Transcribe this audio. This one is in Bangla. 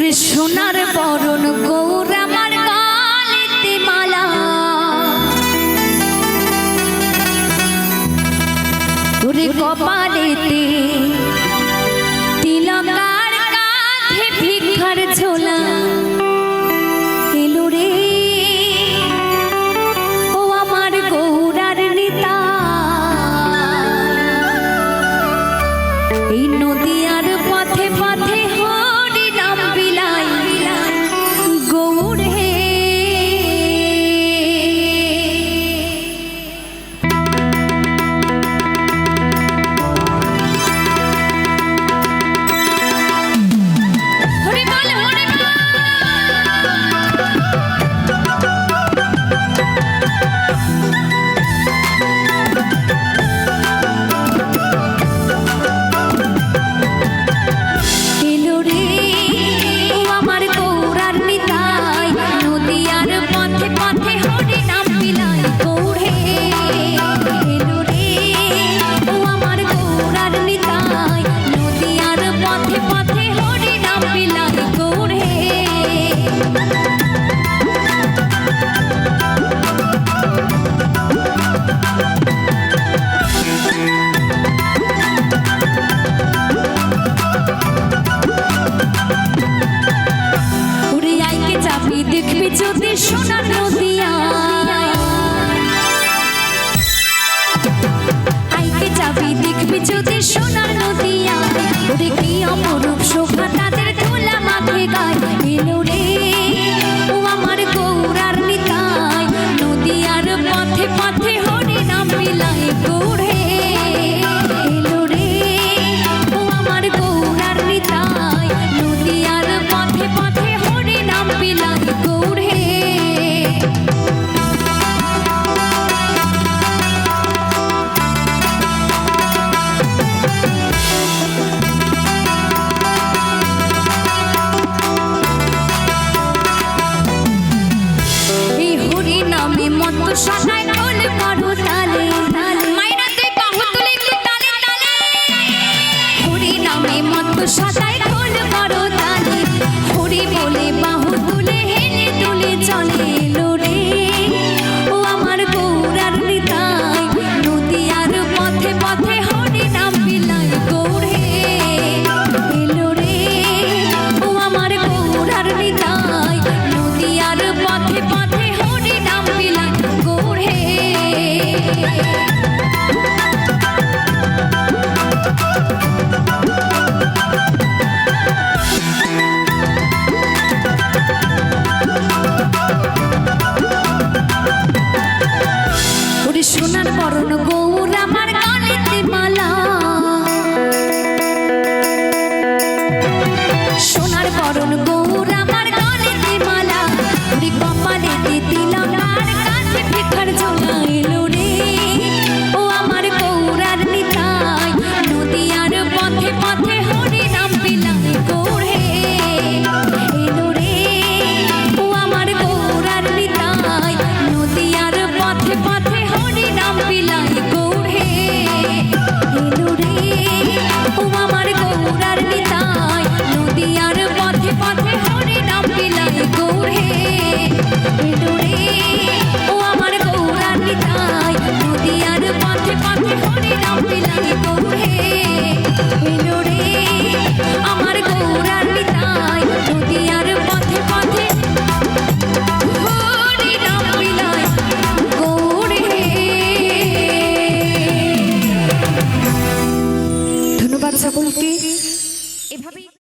ওরে সোনার বরণ গৌর আমার গলাতে মালা, ওরে কপালেতে তিলক আর কাঁধে ভিক্ষার ঝোলা। এলো রে ও আমার গৌরার নিতা, এই নদিয়ার পথে পথে হরি নাম বিলাই গৌর হে। হরি বল হরি বল। দেখবি যদি সোনার নদিয়া, আইকে যাবি দেখবি যদি সোনার নদিয়া, ওরে কি অপরূপ শোভা তাদের ধুলা মাথে গায়। এলো রে ও আমার গৌরার নিতাই, নদিয়ার পথে পথে হরি নাম বিলাই গৌর হে। এলো রে ও আমার গৌরার নিতাই, নদিয়ার পথে পথে হরি নাম বিলাই গৌর হে। এই হরি নামে মত সদাই ঢোল করো তালে, মাইনা তুই বাহু তুলে একটু তালে তালে। হরি নামে মত সদাই ঢোল করো তালে, হরি বলে বাহু তুলে হেলে তুলে চলে। এলো রে ও আমার গৌরার নিতাই, নদিয়ার পথে পথে হরি নাম বিলাই গৌর হে। এলো রে ও আমার গৌরার নিতাই, নদিয়ার পথে পথে হরি নাম বিলাই গৌর হে। ওরে সোনার বরণ গৌর আমার গলাতে মালা, সোনার বরণ গৌর আমার গলাতে মালা, ওরে কপালেতে তিলক আর কাঁধে ভিক্ষার ঝোলা। এলো রে ও আমার গৌরার নিতাই, নদিয়ার পথে পথে হরি নাম বিলাই গৌর হে। এলো রে ও আমার গৌরার নিতাই, নদিয়ার পথে পথে হরি নাম বিলাই গৌর হে। এলো রে ও আমার গৌরার নিতাই, নদিয়ার পথে পথে হরি নাম বিলাই গৌর হে। এলো রে ও আমার গৌরার নিতাই, নদিয়ার পথে পথে হরি নাম বিলাই গৌর হে। এলো রে আমার গৌরার নিতাই, নদিয়ার পথে পথে হরি নাম বিলাই গৌর হে। ধন্যবাদ সকলকে। এভাবেই